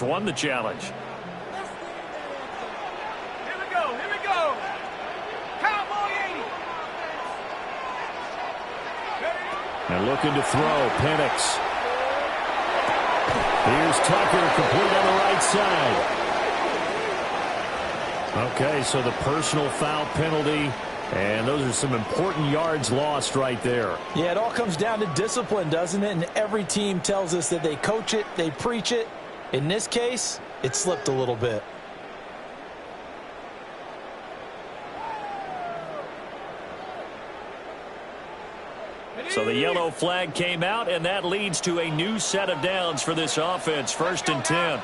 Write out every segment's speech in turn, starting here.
offense won the challenge. Here we go. Here we go. Cowboy 80. And looking to throw, Penix. Here's Tucker, complete on the right side. Okay, so the personal foul penalty, and those are some important yards lost right there. Yeah, it all comes down to discipline, doesn't it? And every team tells us that they coach it, they preach it. In this case, it slipped a little bit. So the yellow flag came out, and that leads to a new set of downs for this offense. 1st and 10.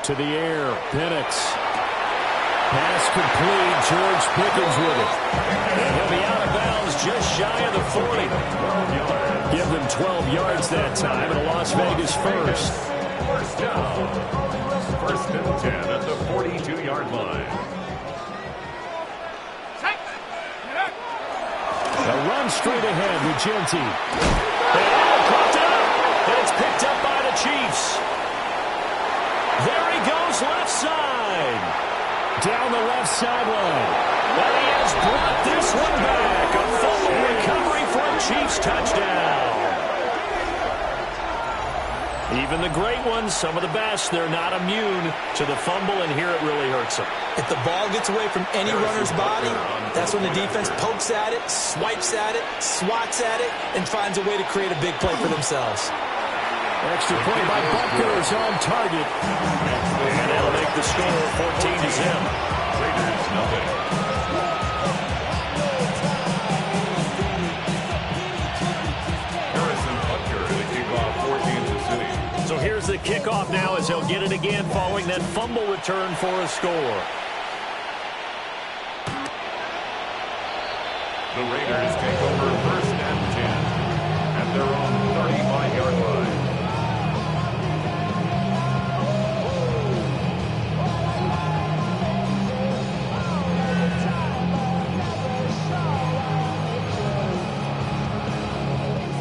To the air, Penix. Pass complete, George Pickens with it. And he'll be out of bounds just shy of the 40. Give them 12 yards that time, and a Las Vegas first. First down. 1st and 10 at the 42-yard line. A run straight ahead with Genty. And caught up. And it's picked up by the Chiefs. There he goes, left side. Down the left sideline. And he has brought this one back. A fumble recovery for a Chiefs touchdown. Even the great ones, some of the best, they're not immune to the fumble, and here it really hurts them. If the ball gets away from any runner's body, that's when the defense pokes at it, swipes at it, swats at it, and finds a way to create a big play for themselves. Extra point by Butker is on target. And that'll make the score 14-0. Raiders nothing. Harrison Butker to kick off 14-0. So here's the kickoff now as they'll get it again following that fumble return for a score. The Raiders take over 1st and 10 at their own 35-yard line.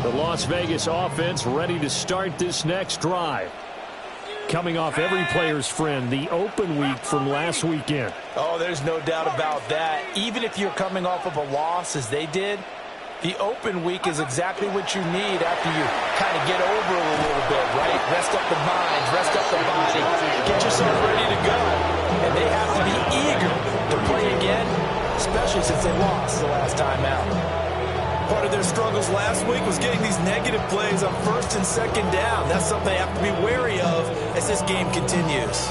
The Las Vegas offense ready to start this next drive. Coming off every player's friend, the open week from last weekend. Oh, there's no doubt about that. Even if you're coming off of a loss as they did, the open week is exactly what you need after you kind of get over it a little bit, right? Rest up the mind, rest up the body, get yourself ready to go. And they have to be eager to play again, especially since they lost the last time out. Part of their struggles last week was getting these negative plays on 1st and 2nd down. That's something they have to be wary of as this game continues.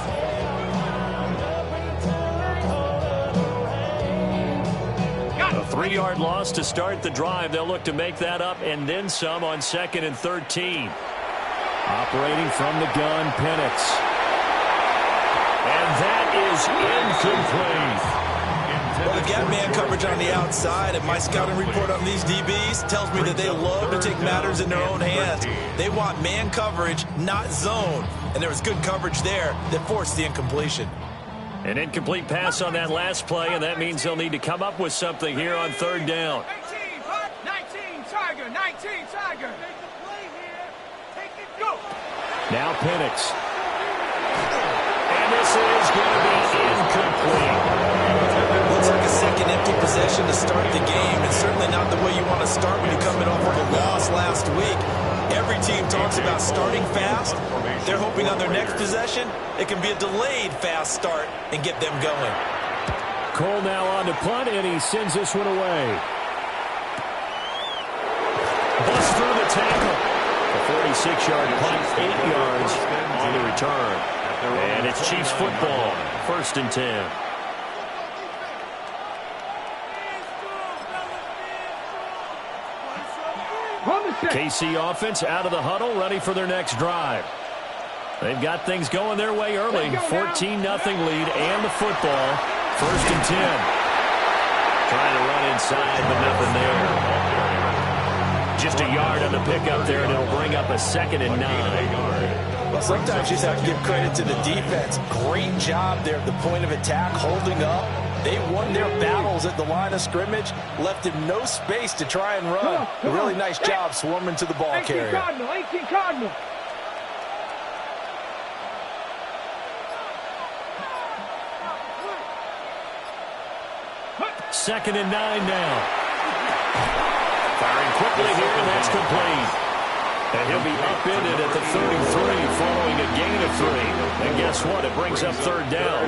A 3-yard loss to start the drive. They'll look to make that up and then some on 2nd and 13. Operating from the gun, Penix. And that is incomplete. Well, they've got man coverage on the outside, and my scouting report on these DBs tells me that they love to take matters in their own hands. They want man coverage, not zone. And there was good coverage there that forced the incompletion. An incomplete pass on that last play, and that means they'll need to come up with something here on 3rd down. 19, Tiger, 19, Tiger. Take the play here. Take it, go. Now Penix. And this is going to be incomplete. Looks like a second empty possession to start the game, and certainly not the way you want to start when you're coming off of a loss last week. Every team talks about starting fast. They're hoping on their next possession, it can be a delayed fast start and get them going. Cole now on to punt, and he sends this one away. Bust through the tackle. A 46-yard punt, 8 yards on the return. And it's Chiefs football, 1st and 10. KC offense out of the huddle, ready for their next drive. They've got things going their way early. 14-0 lead and the football. 1st and 10. Trying to run inside, but nothing there. Just a yard on the pickup there, and it'll bring up a 2nd and 9. Well, sometimes you just have to give credit to the defense. Great job there at the point of attack, holding up. They won their battles at the line of scrimmage, left him no space to try and run. A really nice job swarming to the ball carrier. 18 Cardinal. 2nd and 9 now. Firing quickly here, and that's complete. And he'll be upended at the 33 following a gain of 3. And guess what? It brings up 3rd down.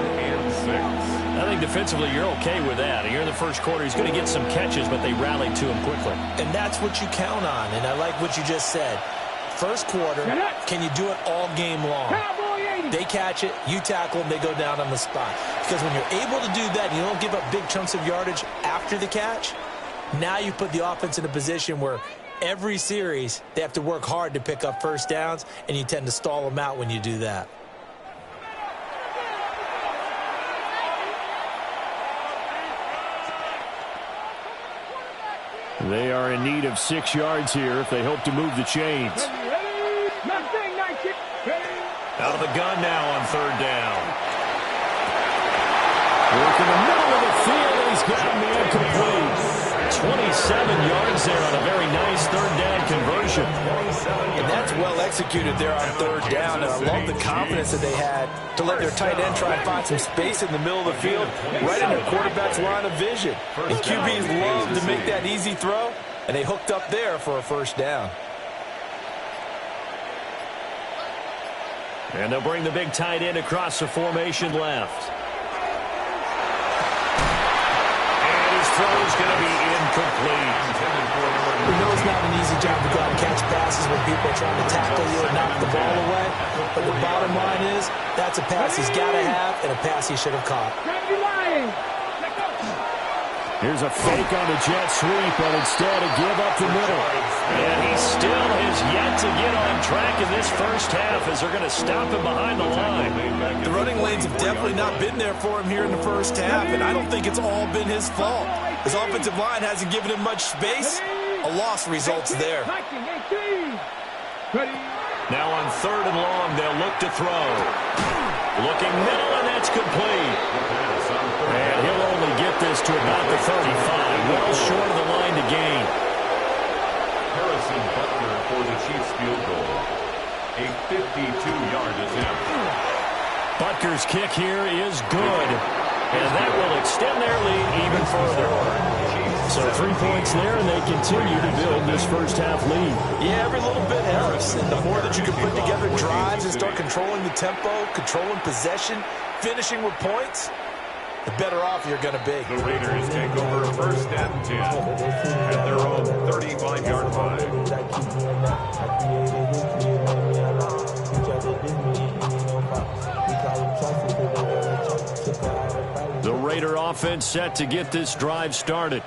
I think defensively you're okay with that. Here in the first quarter, he's going to get some catches, but they rallied to him quickly. And that's what you count on, and I like what you just said. First quarter, can you do it all game long? They catch it, you tackle them, they go down on the spot. Because when you're able to do that, you don't give up big chunks of yardage after the catch, now you put the offense in a position where every series they have to work hard to pick up first downs, and you tend to stall them out when you do that. They are in need of 6 yards here if they hope to move the chains. Out of the gun now on 3rd down. Work in the middle of the field, and he's gotten the incomplete. 27 yards there on a very nice 3rd down conversion. And that's well executed there on 3rd down, and I love the confidence that they had to let their tight end try and find some space in the middle of the field, right in their quarterback's line of vision. And QBs love to make that easy throw, and they hooked up there for a 1st down. And they'll bring the big tight end across the formation left. And his throw is going to be incomplete. We know it's not an easy job to go out and catch passes when people are trying to tackle you and knock the ball away. But the bottom line is, that's a pass he's got to have and a pass he should have caught. Here's a fake on the jet sweep, but instead a give up the middle. And he still has yet to get on track in this first half as they're going to stop him behind the line. The running lanes have definitely not been there for him here in the first half, and I don't think it's all been his fault. His offensive line hasn't given him much space. A loss results there. Now on 3rd and long, they'll look to throw. Looking middle, and that's complete. And he'll only get this to about the 35. Well short of the line to gain. Harrison Butler for the Chiefs field goal. A 52-yard attempt. Butker's kick here is good. And that will extend their lead even further. So 3 points there, and they continue to build this first half lead. Yeah, every little bit helps. And the more that you can put together drives and start controlling the tempo, controlling possession, finishing with points, the better off you're going to be. The Raiders take over 1st and 10 at their own 35-yard line. The Raider offense set to get this drive started.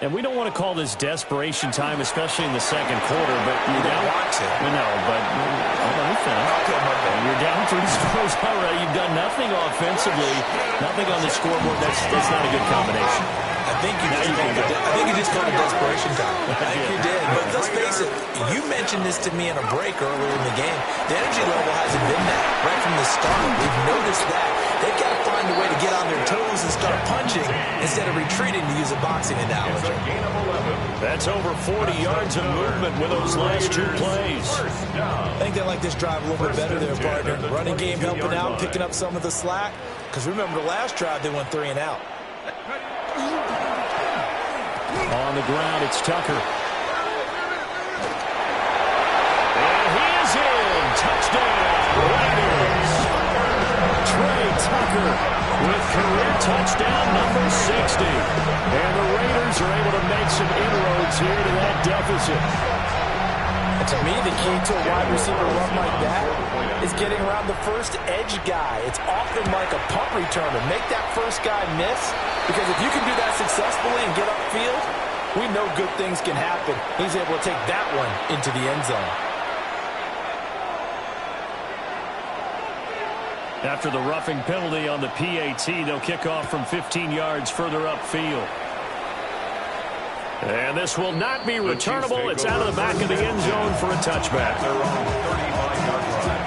And we don't want to call this desperation time, especially in the second quarter, but you're down. No, but you're down 3 scores already. You've done nothing offensively, nothing on the scoreboard. That's not a good combination. I think you just called it desperation time. I think you did. But let's face it, you mentioned this to me in a break earlier in the game. The energy level hasn't been that right from the start. We've noticed that. They've got to find a way to get on their toes and start punching instead of retreating, to use a boxing analogy. That's over 40 yards of movement with those last 2 plays. I think they like this drive a little bit better there, partner. Running game helping out, picking up some of the slack. Because remember, the last drive they went 3 and out. On the ground, it's Tucker. And he is in. Touchdown, Raiders. Trey Tucker with career touchdown number 60. And the Raiders are able to make some inroads here to that deficit. And to me, the key to a wide receiver run like that is getting around the first edge guy. It's often like a punt returner. Make that first guy miss, because if you can do that successfully and get upfield, we know good things can happen. He's able to take that one into the end zone. After the roughing penalty on the PAT, they'll kick off from 15 yards further upfield. And this will not be returnable. It's out of the back of the end zone for a touchback. Their own 35-yard line.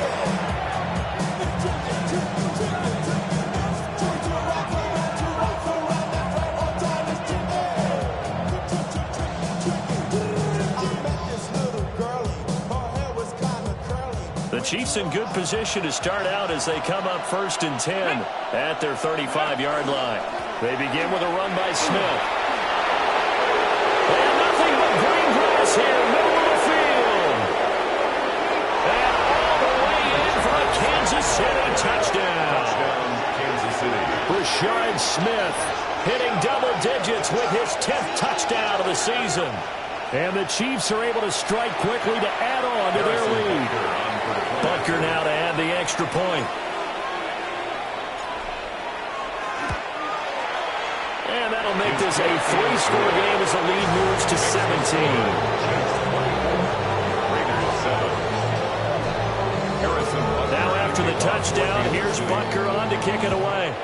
The Chiefs in good position to start out as they come up 1st and 10 at their 35-yard line. They begin with a run by Smith. And nothing but green grass here, middle of the field. And all the way in for a Kansas City touchdown. Touchdown, Kansas City. Szsn Smith hitting double digits with his 10th touchdown of the season. And the Chiefs are able to strike quickly to add on to their lead. Butker now to add the extra point. And that'll make this a 3-score game as the lead moves to 17. Now after the touchdown, here's Butker on to kick it away.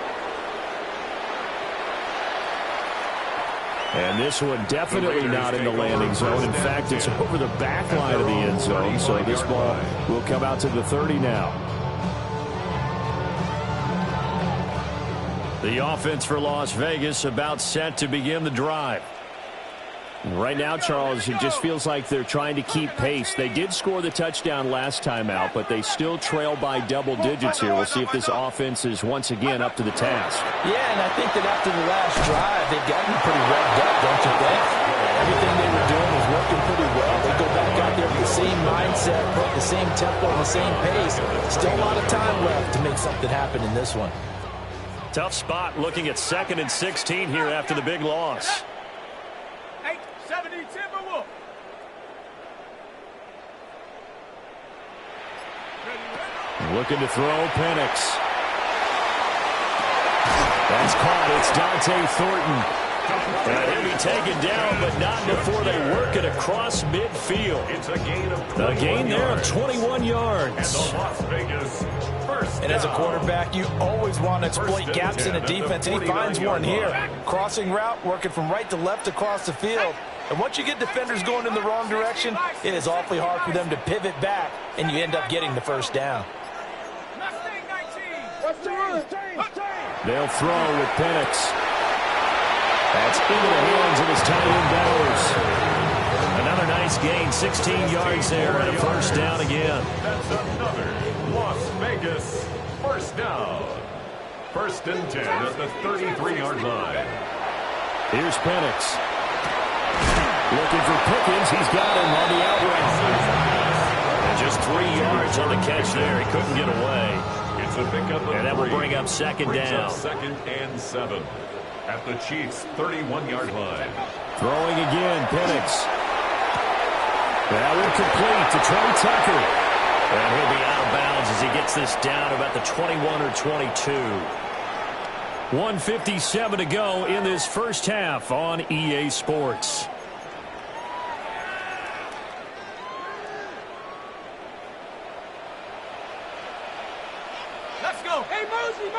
And this one definitely not in the landing zone. In fact, it's over the back line of the end zone. So this ball will come out to the 30 now. The offense for Las Vegas about set to begin the drive. Right now, Charles, it just feels like they're trying to keep pace. They did score the touchdown last time out, but they still trail by double digits here. We'll see if this offense is once again up to the task. Yeah, and I think that after the last drive, they've gotten pretty revved up, don't you think? Everything they were doing was working pretty well. They go back out there with the same mindset, put the same tempo, the same pace. Still a lot of time left to make something happen in this one. Tough spot looking at 2nd and 16 here after the big loss. 8-70 Timberwolves. Looking to throw, Penix. That's caught. It's Dante Thornton. And he'll be taken down, but not before they work it across midfield. It's a gain of 21 A gain there of 21 yards. And the Las Vegas first And as a down. quarterback, you always want to exploit gaps in the defense, and he finds one here. Crossing route, working from right to left across the field. And once you get defenders going in the wrong direction, it is awfully hard for them to pivot back, and you end up getting the first down. Mustang 19. They'll throw with Penix. That's into the hands of his tight end Bowers. Another nice gain, 16 yards there, and a first down again. That's another Las Vegas first down. 1st and 10 at the 33-yard line. Here's Penix. Looking for Pickens. He's got him on the out route. And just 3 yards on the catch there. He couldn't get away. It's a pickup of And that will 3. bring up second Brings down. up 2nd and 7 at the Chiefs' 31-yard line. Throwing again, Penix. That one complete to Trey Tucker. And he'll be out of bounds as he gets this down about the 21 or 22. 1:57 to go in this first half on EA Sports. Let's go. Hey, Mosey.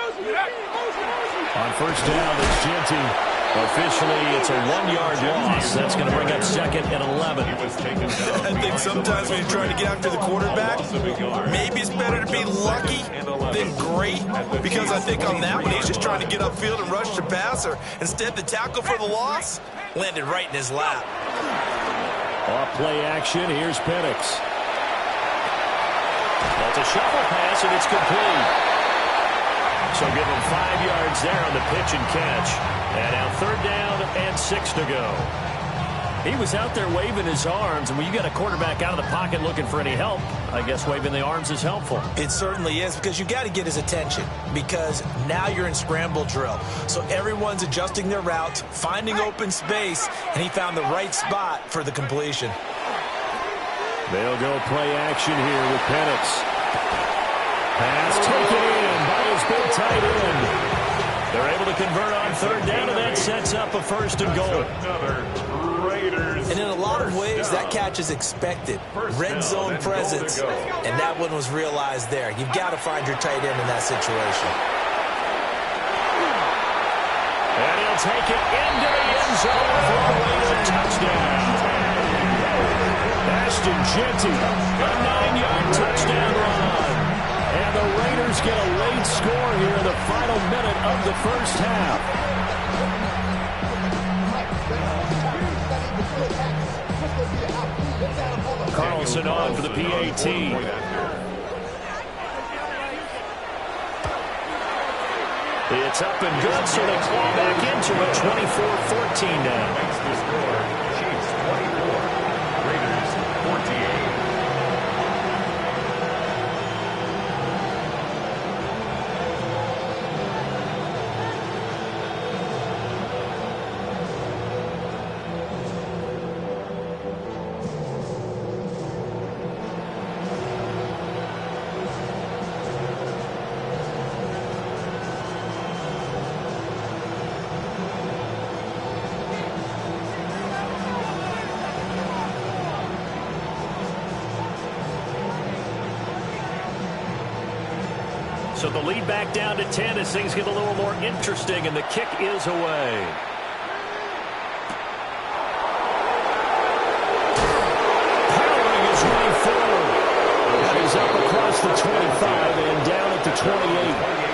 On first down, it's Genty. Officially, it's a 1-yard loss. That's going to bring up 2nd and 11. He was taken down. I think sometimes when you're trying to get after the quarterback, maybe it's better to be lucky than great, because I think on that one, he's just trying to get upfield and rush the passer. Instead, the tackle for the loss landed right in his lap. Off play action, here's Penix. That's a shuffle pass, and it's complete. So give him 5 yards there on the pitch and catch. And now 3rd down and 6 to go. He was out there waving his arms, and when you got a quarterback out of the pocket looking for any help, I guess waving the arms is helpful. It certainly is, because you got to get his attention, because now you're in scramble drill. So everyone's adjusting their routes, finding open space, and he found the right spot for the completion. They'll go play action here with Penix. Pass taken in by his big tight end. They're able to convert on 3rd down, and that sets up a 1st and goal. Another Raiders. And in a lot of ways, that catch is expected. Red zone presence, and that one was realized there. You've got to find your tight end in that situation. And he'll take it into the end zone for a touchdown. Ashton Genty, a 9-yard touchdown run. And the Raiders get a late score here in the final minute of the first half. Carlson on for the PAT. It's It's up and good, so they claw back into it. 24-14 now. Makes the score Chiefs 24, Raiders 48. So the lead back down to 10 as things get a little more interesting, and the kick is away. Powering his way forward. That is up across the 25 and down at the 28.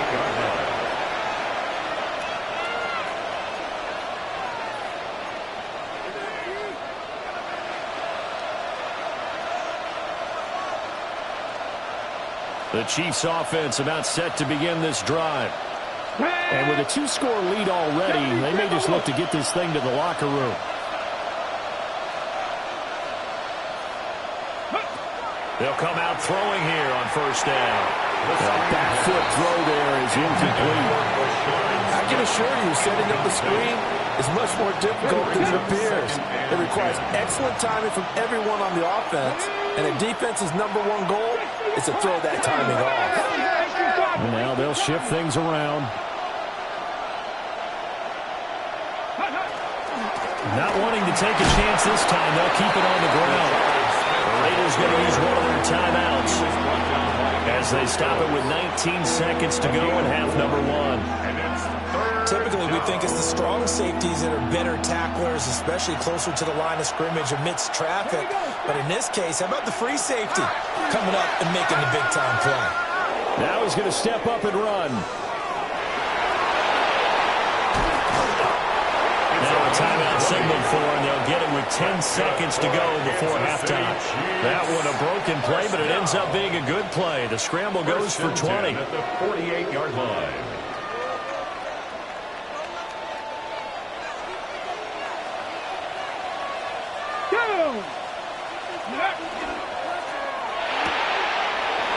The Chiefs offense about set to begin this drive. And with a 2-score lead already, they may just look to get this thing to the locker room. They'll come out throwing here on first down. That back foot throw there is incomplete. I can assure you, setting up the screen is much more difficult than it appears. It requires excellent timing from everyone on the offense, and the defense's #1 goal is to throw that timing off. And now they'll shift things around. Not wanting to take a chance this time, they'll keep it on the ground. The Raiders going to use one of their timeouts as they stop it with 19 seconds to go in half number 1. Typically, we think it's the strong safeties that are better tacklers, especially closer to the line of scrimmage amidst traffic. But in this case, how about the free safety coming up and making the big-time play? Now he's going to step up and run. Now a timeout signaled for, and they'll get it with 10 seconds to go before halftime. That one a broken play, but it ends up being a good play. The scramble goes for 20. At the 48-yard line.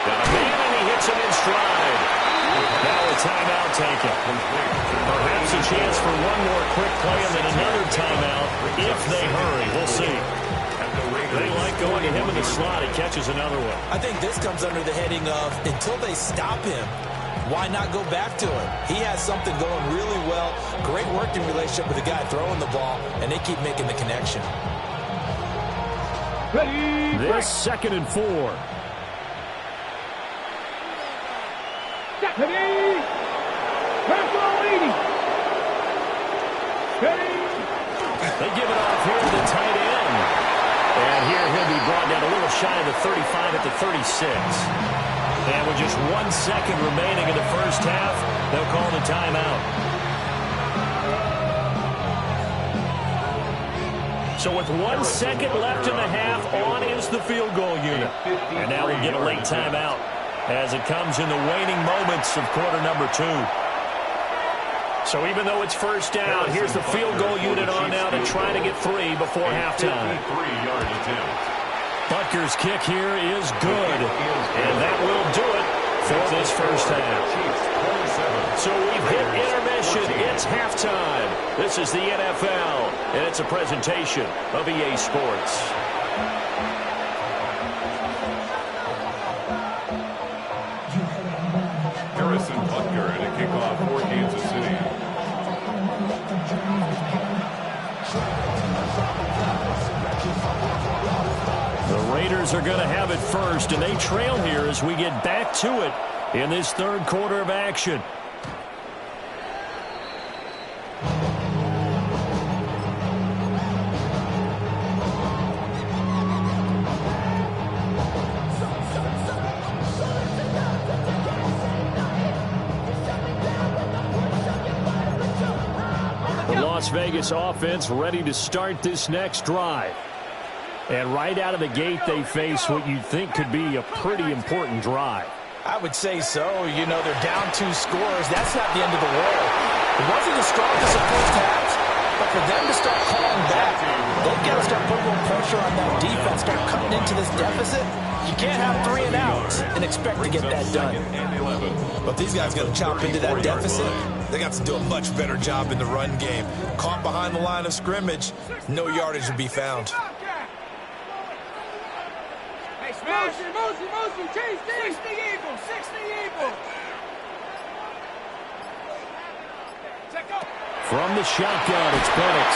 Got a man, and he hits him in stride. Now a timeout taken. Perhaps a chance for one more quick play and then another timeout if they hurry. We'll see. They like going to him in the slot. He catches another one. I think this comes under the heading of until they stop him, why not go back to him? He has something going really well. Great working relationship with the guy throwing the ball, and they keep making the connection. This 2nd and 4. They give it off here to the tight end. And here he'll be brought down a little shy of the 35 at the 36. And with just 1 second remaining in the first half, they'll call the timeout. So with 1 second left in the half, on is the field goal unit. And now we get a late timeout as it comes in the waning moments of quarter number 2. So even though it's first down, here's the field goal unit on now to try to get 3 before halftime. 53-yard attempt. Butker's kick here is good, and that will do it for this first half. So we've hit intermission. It's halftime. This is the NFL, and it's a presentation of EA Sports. Harrison Butker at a kickoff for Kansas City. The Raiders are going to have it first, and they trail here as we get back to it in this third quarter of action. The Las Vegas offense ready to start this next drive. And right out of the gate, they face what you'd think could be a pretty important drive. I would say so. You know, they're down 2 scores. That's not the end of the world. It wasn't the strongest of first halves, but for them to start calling back, they've got to start putting more pressure on that defense, start cutting into this deficit. You can't have 3 and outs and expect to get that done. But these guys got to chop into that deficit. They got to do a much better job in the run game. Caught behind the line of scrimmage, no yardage to be found. Hey, smash! Motion, chase, 60 Eagles, 60 Eagles! Check up! From the shotgun, it's Penix.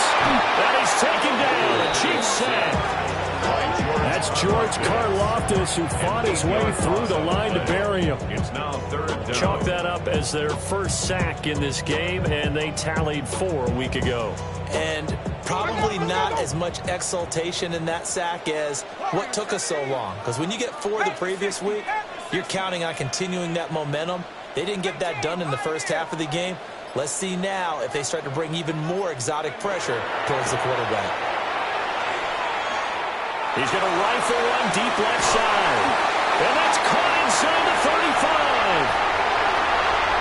And he's taken down. A Chiefs sack. That's George Karlaftis, who fought his way through the line to bury him. It's now 3rd down. Chalk that up as their first sack in this game, and they tallied 4 a week ago. And probably not as much exultation in that sack as what took us so long. Because when you get 4 the previous week, you're counting on continuing that momentum. They didn't get that done in the first half of the game. Let's see now if they start to bring even more exotic pressure towards the quarterback. He's going to rifle one deep left side. And that's caught inside the 35.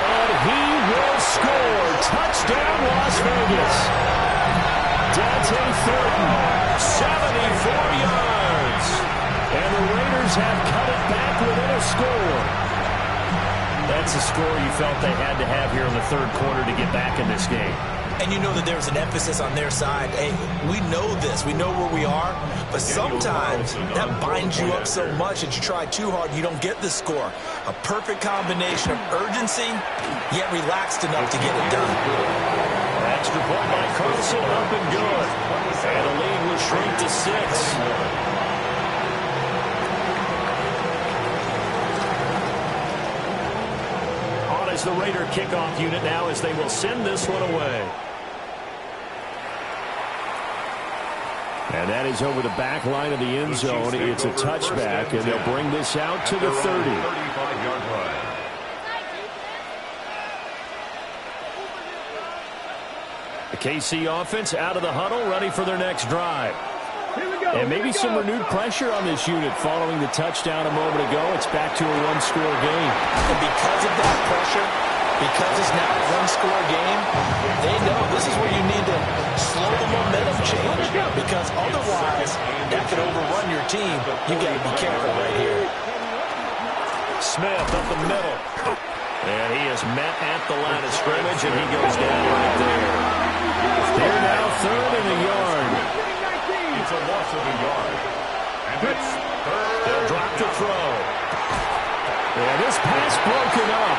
And he will score. Touchdown, Las Vegas. Dante Thornton, 74 yards. And the Raiders have cut it back within a score. That's a score you felt they had to have here in the 3rd quarter to get back in this game. And you know that there's an emphasis on their side. Hey, we know this. We know where we are. But sometimes that binds you up so much that you try too hard, you don't get the score. A perfect combination of urgency, yet relaxed enough to get it done. Extra point by Carlson, up and good. And the lead will shrink to 6. Is the Raider kickoff unit now as they will send this one away. And that is over the back line of the end zone. It's a touchback, and they'll bring this out to the 30. 35-yard line. The KC offense out of the huddle, ready for their next drive. And maybe some renewed pressure on this unit following the touchdown a moment ago. It's back to a 1-score game. And because of that pressure, because it's now a 1-score game, they know this is where you need to slow the momentum change. Because otherwise, that could overrun your team. You've got to be careful right here. Smith up the middle. And he is met at the line of scrimmage, and he goes down right there. They're now 3rd and a yard. It's a loss of a yard. And it's 3rd. They'll drop to throw. And this pass broken up.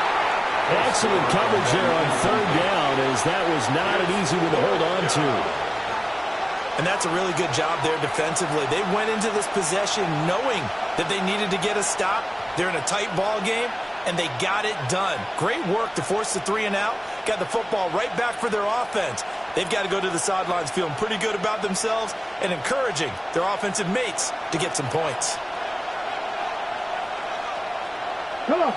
Excellent coverage there on 3rd down, as that was not an easy one to hold on to. And that's a really good job there defensively. They went into this possession knowing that they needed to get a stop. They're in a tight ball game, and they got it done. Great work to force the 3 and out. Got the football right back for their offense. They've got to go to the sidelines feeling pretty good about themselves and encouraging their offensive mates to get some points. Come on,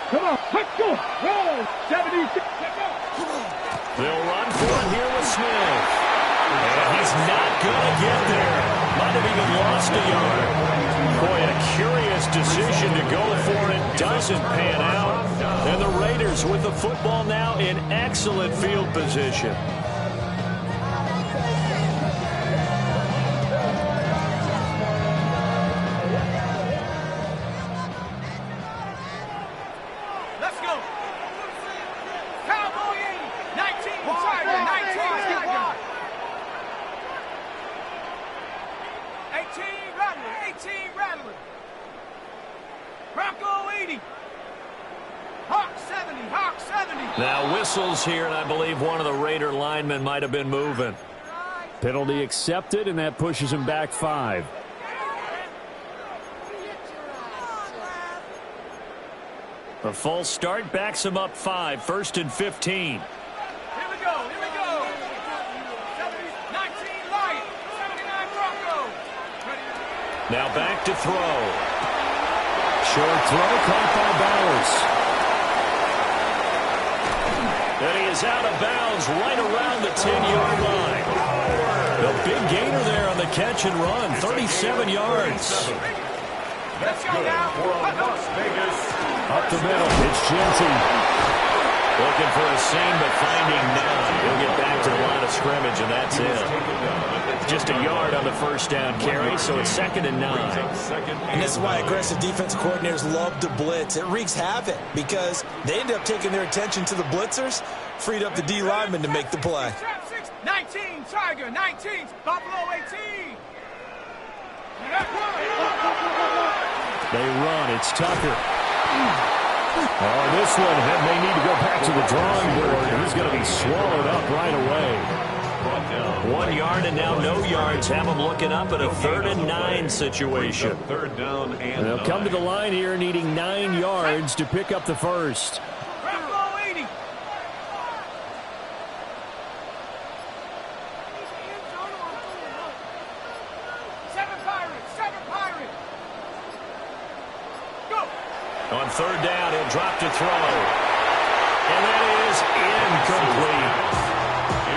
let's go! Roll! 76, let's go! They'll run for it here with Smith. And he's not going to get there. Might have even lost a yard. Boy, a curious decision to go for it. Doesn't pan out. And the Raiders with the football now in excellent field position. Let's go! Cowboy 80! 19 Tiger! 19 Tiger! 18 Rattler! 18 Rattler! Bronco 80! Hawk 70! Hawk 70! Now whistles here, and I believe one of the Raider linemen might have been moving. Penalty accepted, and that pushes him back 5. A false start backs him up 5. 1st and 15. Here we go! 19 Lion! 79 Bronco! Now back to throw. Short throw caught by Bowers. And he is out of bounds right around the 10-yard line. The big gainer there on the catch and run. 37 yards. Let's go now! For Las Vegas Up the middle, it's Genty. Looking for a seam, but finding none. He'll get back to the line of scrimmage, and that's it. Just a yard on the first down carry, so it's 2nd and 9. And this is why aggressive defensive coordinators love to blitz. It wreaks havoc because they end up taking their attention to the blitzers, freed up the D lineman to make the play. 19, Tiger, 19, Buffalo 18. They run. It's Tucker. Oh, this one may need to go back to the drawing board. He's going to be swallowed up right away. 1 yard and now no yards. Have him looking up at a 3rd and 9 situation. Third down and They'll come to the line here needing 9 yards to pick up the first. Buffalo 80. Seven Pirates. Go. On 3rd down, he'll drop to throw. And that is incomplete.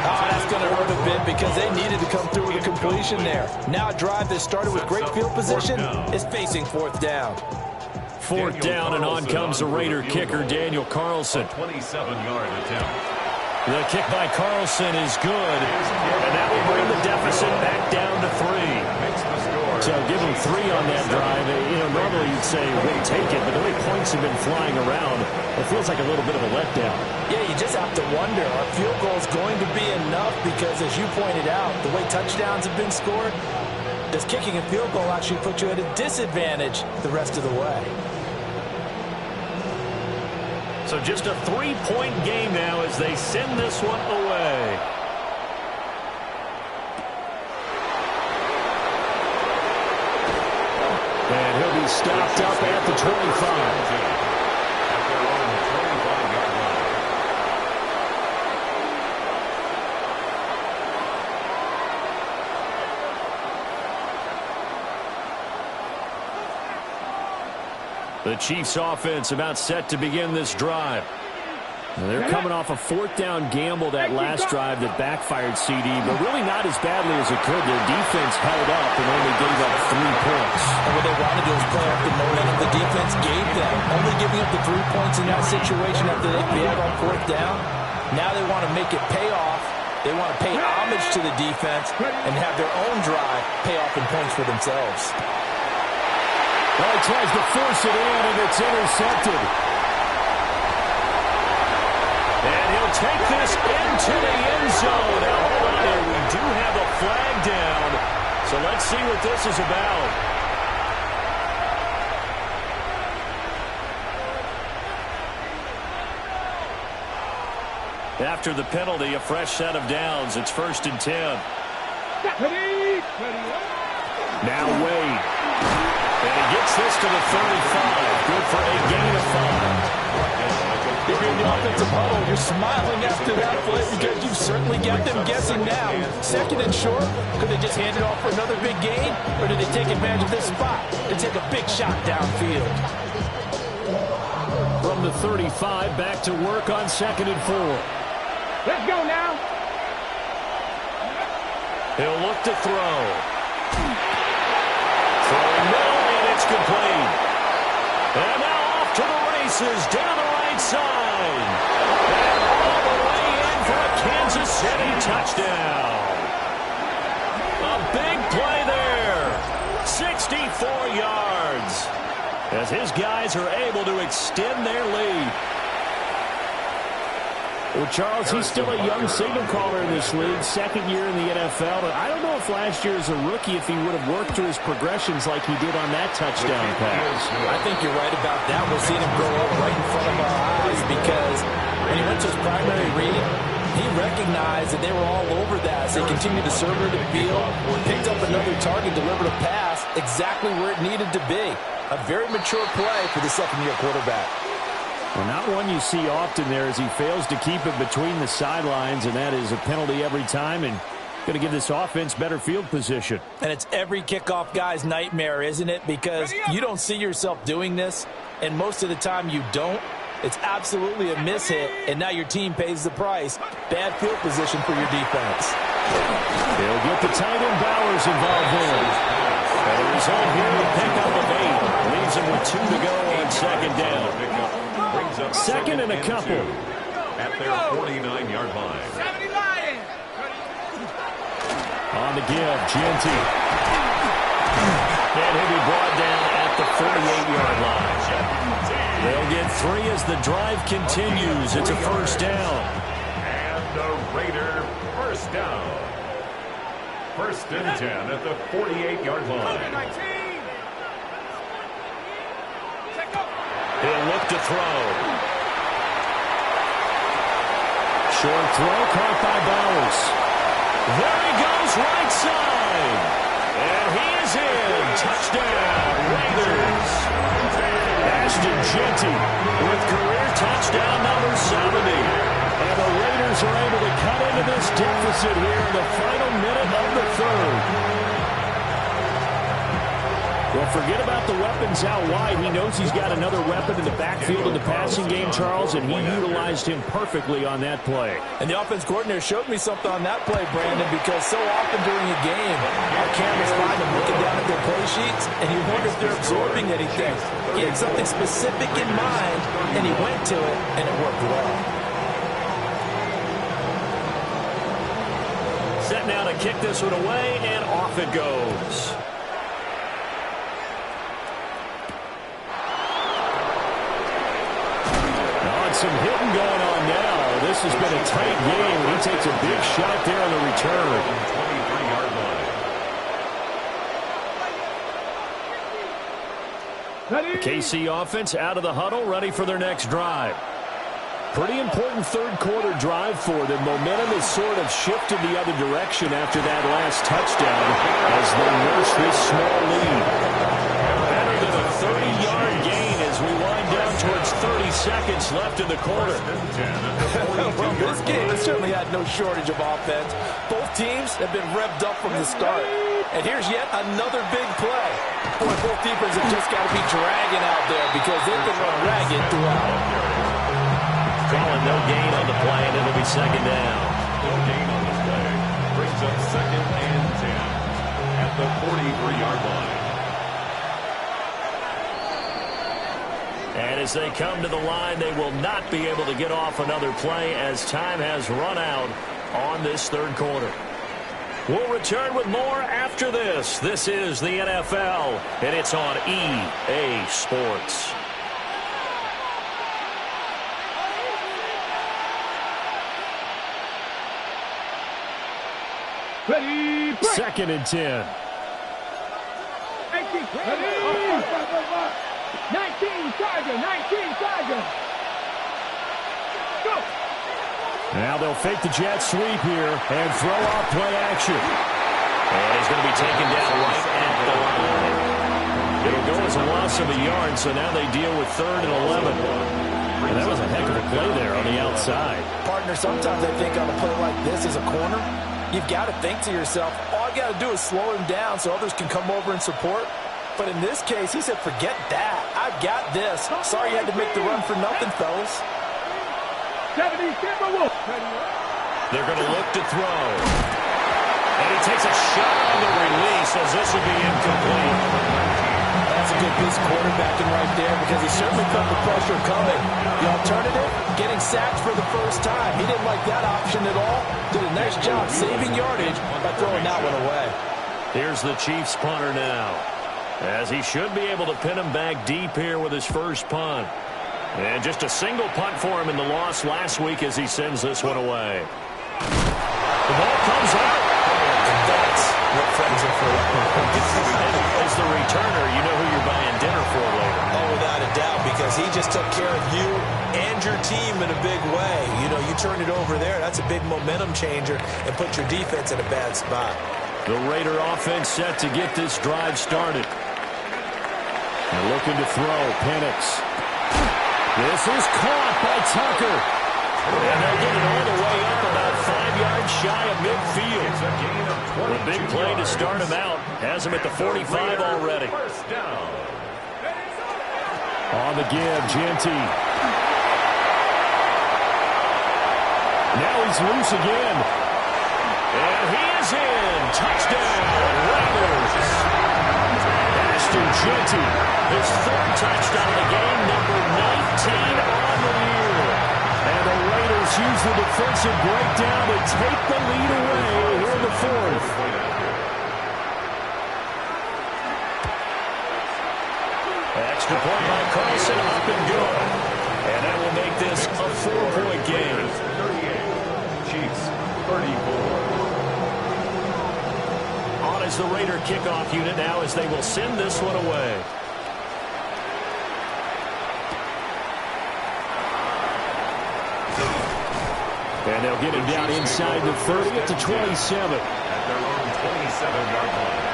Oh, that's going to hurt a bit because they needed to come through with a completion there. Now a drive that started with great field position is facing 4th down. 4th down, and on comes the Raider kicker, Daniel Carlson. 27-yard attempt. The kick by Carlson is good, and that will bring the deficit back down to 3. So give them 3 on that drive. Normally you'd say we'll take it, but the way points have been flying around, it feels like a little bit of a letdown. Yeah, you just have to wonder, are field goals going to be enough? Because as you pointed out, the way touchdowns have been scored, does kicking a field goal actually put you at a disadvantage the rest of the way? So just a 3-point game now as they send this one away. And he'll be stopped up at the 25. The Chiefs offense about set to begin this drive. They're coming off a 4th down gamble that last drive that backfired CD, but really not as badly as it could. Their defense held up and only gave up 3 points. And what they wanted to do is play off the momentum the defense gave them. Only giving up the 3 points in that situation after they failed on 4th down. Now they want to make it pay off. They want to pay homage to the defense and have their own drive pay off in points for themselves. Well, he tries to force it in, and it's intercepted. And he'll take this into the end zone. Now, hold on here. We do have a flag down. So let's see what this is about. After the penalty, a fresh set of downs. It's 1st and 10. Now Wade. And he gets this to the 35. Good for a gain of 5. If you're in the offensive huddle, you're smiling after that play because you've certainly got them guessing now. 2nd and short, could they just hand it off for another big gain? Or did they take advantage of this spot to take a big shot downfield? From the 35, back to work on 2nd and 4. Let's go now. He'll look to throw. Throwing middle, and it's complete. And now off to the races, down the right side. And all the way in for a Kansas City touchdown. A big play there. 64 yards. As his guys are able to extend their lead. Well, Charles, he's still a young signal caller in this league, 2nd year in the NFL. But I don't know if last year as a rookie, if he would have worked through his progressions like he did on that touchdown pass. I think you're right about that. We're seeing him grow up right in front of our eyes because when he went to his primary read, he recognized that they were all over that as they continued to serve her to the field, picked up another target, delivered a pass exactly where it needed to be. A very mature play for the 2nd-year quarterback. Well, not one you see often there as he fails to keep it between the sidelines, and that is a penalty every time and going to give this offense better field position. And it's every kickoff guy's nightmare, isn't it? Because you don't see yourself doing this, and most of the time you don't. It's absolutely a miss-hit, and now your team pays the price. Bad field position for your defense. They'll get the tight end Bowers involved there. And the result here, the pickup of 8. Leaves him with 2 to go on second down. Second and a couple. At their 49-yard line. 70 Lions. On the give, Genty. And he'll be brought down at the 48-yard line. They'll get 3 as the drive continues. It's a first down. And the Raider first down. First and 10 at the 48-yard line. 19. He'll look to throw. Short throw caught by Bowers. There he goes, right side. And he is in. Touchdown, Raiders. Ashton Genty with career touchdown number 70. And the Raiders are able to cut into this deficit here in the final minute of the third. Well, forget about the weapons out wide. He knows he's got another weapon in the backfield in the passing game, Charles, and he utilized him perfectly on that play. And the offense coordinator showed me something on that play, Brandon, because so often during a game, our cameras find them looking down at their play sheets, and you wonder if they're absorbing anything. He had something specific in mind, and he went to it, and it worked well. Set now to kick this one away, and off it goes. Some hitting going on now. This has been a tight game. He takes a big shot there on the return. 23-yard line. KC offense out of the huddle, ready for their next drive. Pretty important third quarter drive for them. Momentum has sort of shifted the other direction after that last touchdown as they nurse this small lead. Better than a 30-yard gain as we wind down towards 30 seconds left in the quarter. Well, this game has certainly had no shortage of offense. Both teams have been revved up from the start. And here's yet another big play. Boy, both defenses have just got to be dragging out there because they've been run ragged throughout. Calling no gain on the play, and it'll be second down. No gain on the play. Brings up second and 10 at the 43-yard line. And as they come to the line, they will not be able to get off another play as time has run out on this third quarter. We'll return with more after this. This is the NFL, and it's on EA Sports. Ready, break. Second and 10. 19 Tiger, 19 Tiger. Go. Now they'll fake the jet sweep here and throw off play action. And he's going to be taken down right at the line. It'll go as a loss of a yard, so now they deal with 3rd and 11. And that was a heck of a play there on the outside. Partner, sometimes I think on a play like this as a corner, you've got to think to yourself, all you got to do is slow him down so others can come over and support. But in this case, he said, forget that. I've got this. Sorry you had to make the run for nothing, fellas. 70 Timberwolves. They're going to look to throw. And he takes a shot on the release as this will be incomplete. That's a good piece of quarterbacking right there because he certainly felt the pressure coming. The alternative, getting sacked for the first time. He didn't like that option at all. Did a nice job saving yardage by throwing that one away. Here's the Chiefs punter now, as he should be able to pin him back deep here with his first punt. And just a single punt for him in the loss last week as he sends this one away. The ball comes out. And that's what friends are for. As the returner, you know who you're buying dinner for later. Oh, without a doubt, because he just took care of you and your team in a big way. You know, you turn it over there, that's a big momentum changer and put your defense in a bad spot. The Raider offense set to get this drive started. They're looking to throw. Penix. This is caught by Tucker. And they'll get it all the way up about 5 yards shy of midfield. A big play to start him out. Has him at the 45 already. First down. On the give, Genty. Now he's loose again. And he is in. Touchdown, Raiders. Ashton Jeanty. His third touchdown of the game, number 19 on the year. And the Raiders use the defensive breakdown to take the lead away here in the fourth. Extra point by Carlson, up and good. And that will make this a 4-point game. 38, Chiefs 34. On is the Raider kickoff unit now as they will send this one away. And they'll get him down inside the 30 at the 27. At their own 27-yard line.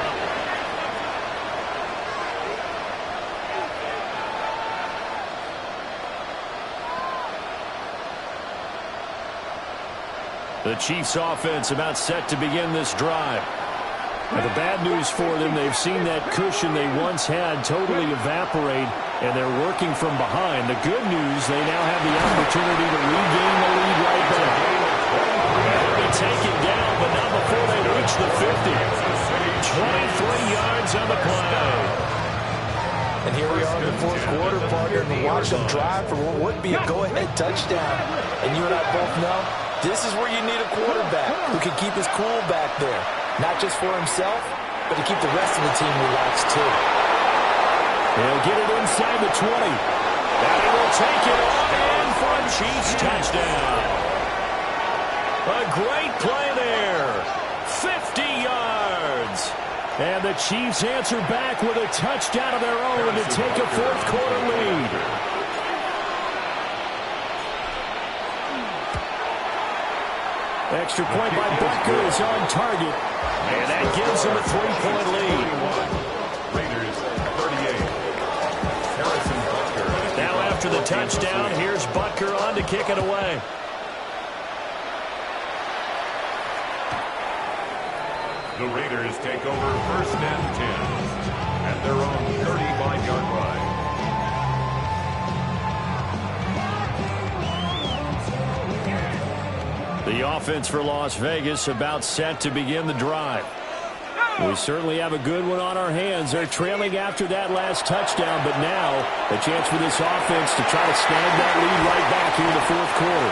The Chiefs offense about set to begin this drive. And the bad news for them, they've seen that cushion they once had totally evaporate, and they're working from behind. The good news, they now have the opportunity to regain the lead right back. And they take it down, but not before they reach the 50. 23 yards on the play. And here we are in the fourth quarter, partner, and watch them drive for what would be a go-ahead touchdown. And you and I both know this is where you need a quarterback who can keep his cool back there. Not just for himself, but to keep the rest of the team relaxed, too. He'll get it inside the 20. And he will take it on in for a Chiefs touchdown. A great play there. 50 yards. And the Chiefs answer back with a touchdown of their own to take a fourth quarter lead. Extra point by Butker is on target. And that gives him a 3-point lead. Raiders 38. Harrison Butker. Now after the touchdown, here's Butker on to kick it away. The Raiders take over first and 10 at their own 35-yard line. The offense for Las Vegas about set to begin the drive. We certainly have a good one on our hands. They're trailing after that last touchdown, but now a chance for this offense to try to snag that lead right back here in the fourth quarter.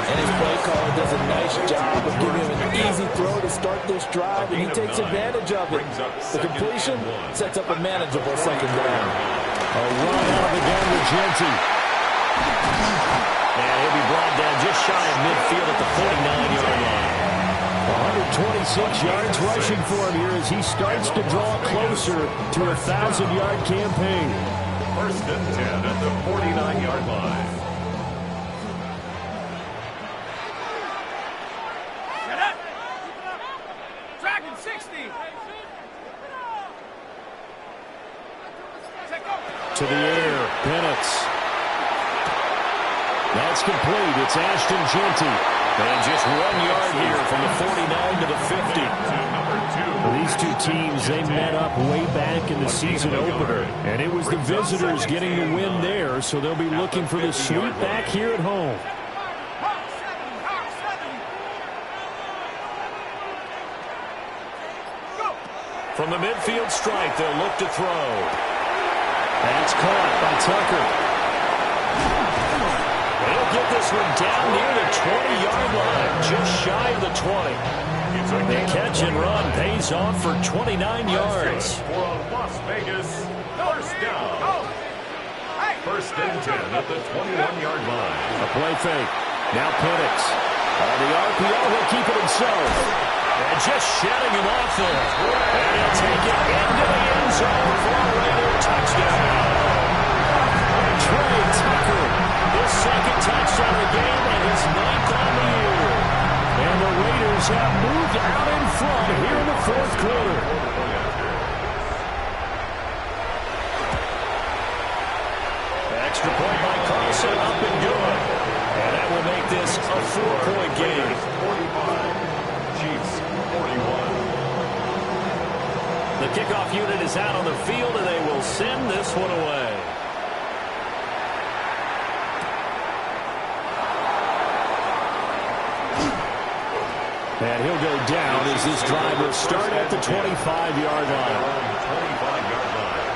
And his play caller does a nice job of giving him an easy throw to start this drive, and he takes advantage of it. The completion sets up a manageable second down. A run out of the gun with Jeanty. And he'll be brought down just shy of midfield at the 49-yard line. 126 yards rushing for him here as he starts to draw closer to a 1,000-yard campaign. First and 10 at the 49-yard line. Get up! Dragon 60! Take over! To the air, Penix. That's complete. It's Ashton Jeanty. And just 1 yard here from the 49 to the 50. These two teams, they met up way back in the season opener. And it was the visitors getting the win there, so they'll be looking for the sweep back here at home. From the midfield stripe, they'll look to throw. That's caught by Tucker. He'll get this one down near the 20-yard line, just shy of the 20. The catch and run pays off for 29 yards. For Las Vegas, first down. First and 10 at the 21-yard line. A play fake. Now Penix. The RPO will keep it himself. And just shedding him off there. And he'll take it into the end zone for a Raider touchdown. Trey Tucker, his second touchdown of the game and his 9th on the year. And the Raiders have moved out in front here in the fourth quarter. Extra point by Carlson, up and good. And that will make this a 4-point game. 45, Chiefs 41. The kickoff unit is out on the field, and they will send this one away. And he'll go down as this drive will start at the 25-yard line. 25-yard line.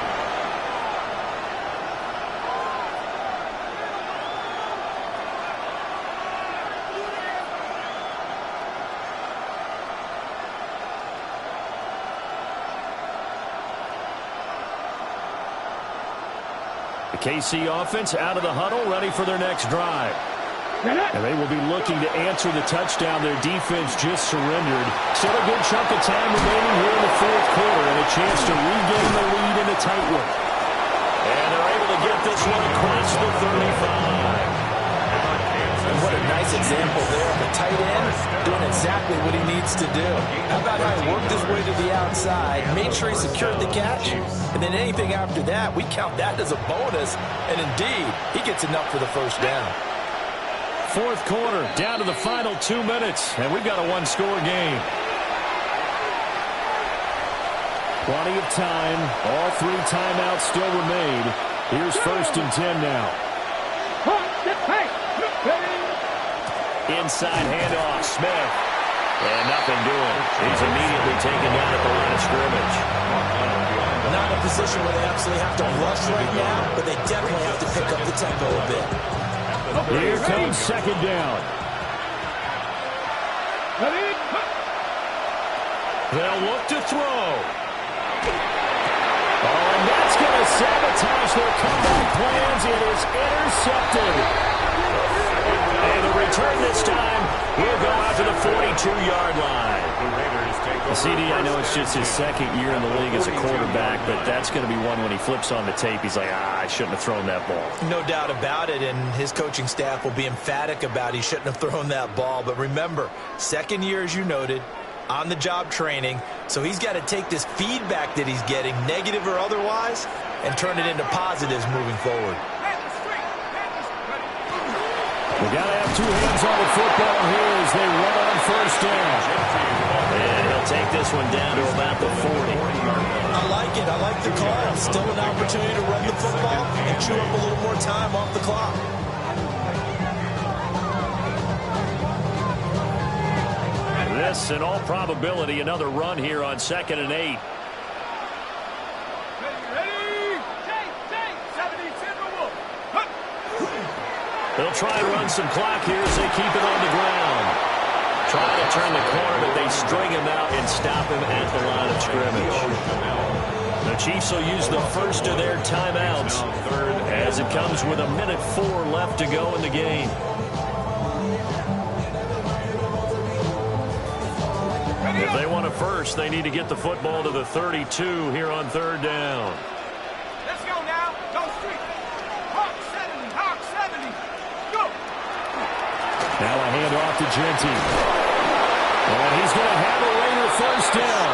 The KC offense out of the huddle, ready for their next drive. And they will be looking to answer the touchdown their defense just surrendered. Still a good chunk of time remaining here in the fourth quarter and a chance to regain the lead in a tight one. And they're able to get this one across the 35. And what a nice example there of a tight end doing exactly what he needs to do. How about how he worked his way to the outside, made sure he secured the catch, and then anything after that, we count that as a bonus. And indeed, he gets enough for the first down. Fourth quarter, down to the final 2 minutes, and we've got a one-score game. Plenty of time. All 3 timeouts still remain. Here's 1st and 10 now. Inside handoff, Smith. And nothing doing. He's immediately taken down at the line of scrimmage. Not in a position where they absolutely have to rush right now, but they definitely have to pick up the tempo a bit. Here comes 2nd down. They'll look to throw. Oh, and that's going to sabotage their comeback plans. It is intercepted. And the return this time will go out to the 42-yard line. CD, I know it's just his 2nd year in the league as a quarterback, but that's going to be one when he flips on the tape, he's like, I shouldn't have thrown that ball. No doubt about it, and his coaching staff will be emphatic about he shouldn't have thrown that ball. But remember, 2nd year, as you noted, on-the-job training, so he's got to take this feedback that he's getting, negative or otherwise, and turn it into positives moving forward. We got to have 2 hands on the football here as they run on 1st down. And he'll take this one down to about the 40. I like it. I like the call. Still an opportunity to run the football and chew up a little more time off the clock. This, in all probability, another run here on 2nd and 8. They'll try and run some clock here as they keep it on the ground. Try to turn the corner, but they string him out and stop him at the line of scrimmage. The Chiefs will use the first of their timeouts as it comes with 1:04 left to go in the game. If they want a first, they need to get the football to the 32 here on 3rd down. Let's go now. Go street. Hawk 70. Hawk 70. Go. Now a handoff to Genty. And he's going to have a later 1st down.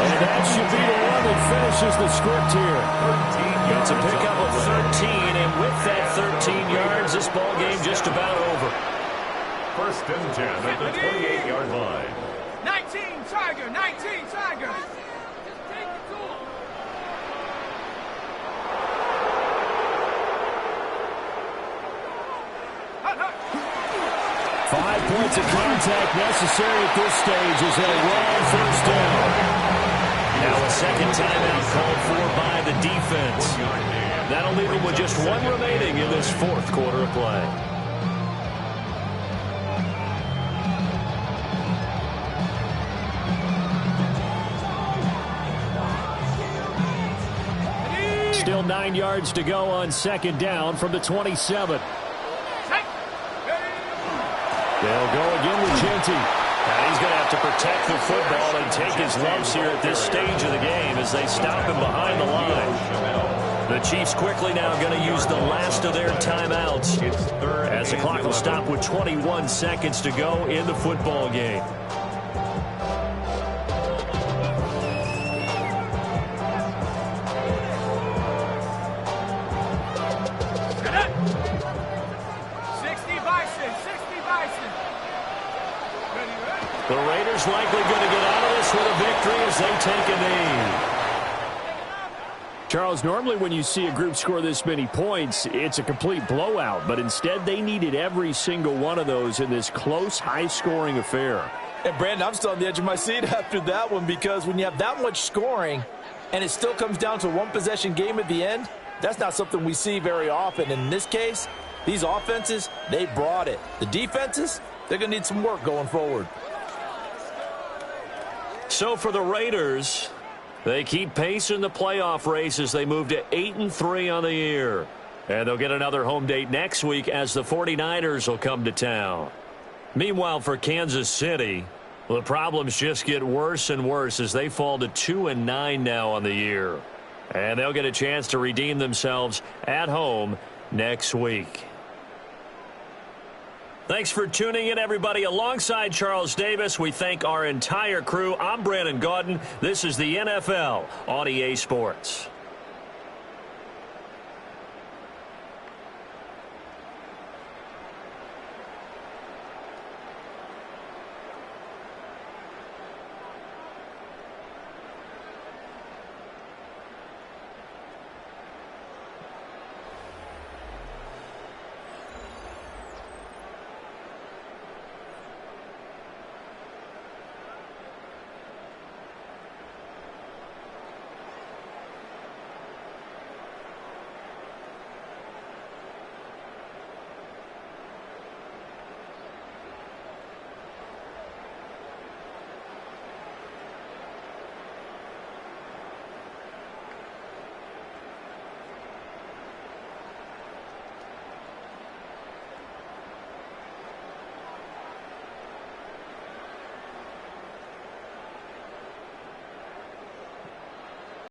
And that should be the one that finishes the script here. It's a pickup of 13, and with that 13 yards, this ball game just about over. 1st and 10 at the 28-yard line. 19 Tiger. 19 Tiger. Just take it to him. 5 points of contact necessary at this stage as they'll run on 1st down. Now a 2nd timeout called for by the defense. That'll leave them with just 1 remaining in this 4th quarter of play. Still 9 yards to go on 2nd down from the 27. They'll go again with Genty. Now he's going to have to protect the football and take his lumps here at this stage of the game as they stop him behind the line. The Chiefs quickly now going to use the last of their timeouts as the clock will stop with 21 seconds to go in the football game. The Raiders likely going to get out of this with a victory as they take a knee. Charles, normally when you see a group score this many points, it's a complete blowout. But instead, they needed every single one of those in this close, high-scoring affair. And, Brandon, I'm still on the edge of my seat after that one because when you have that much scoring and it still comes down to one-possession game at the end, that's not something we see very often. In this case, these offenses, they brought it. The defenses, they're going to need some work going forward. So for the Raiders, they keep pace in the playoff race as they move to 8-3 on the year. And they'll get another home date next week as the 49ers will come to town. Meanwhile, for Kansas City, the problems just get worse and worse as they fall to 2-9 now on the year. And they'll get a chance to redeem themselves at home next week. Thanks for tuning in, everybody. Alongside Charles Davis, we thank our entire crew. I'm Brandon Gaudin. This is the NFL on EA Sports.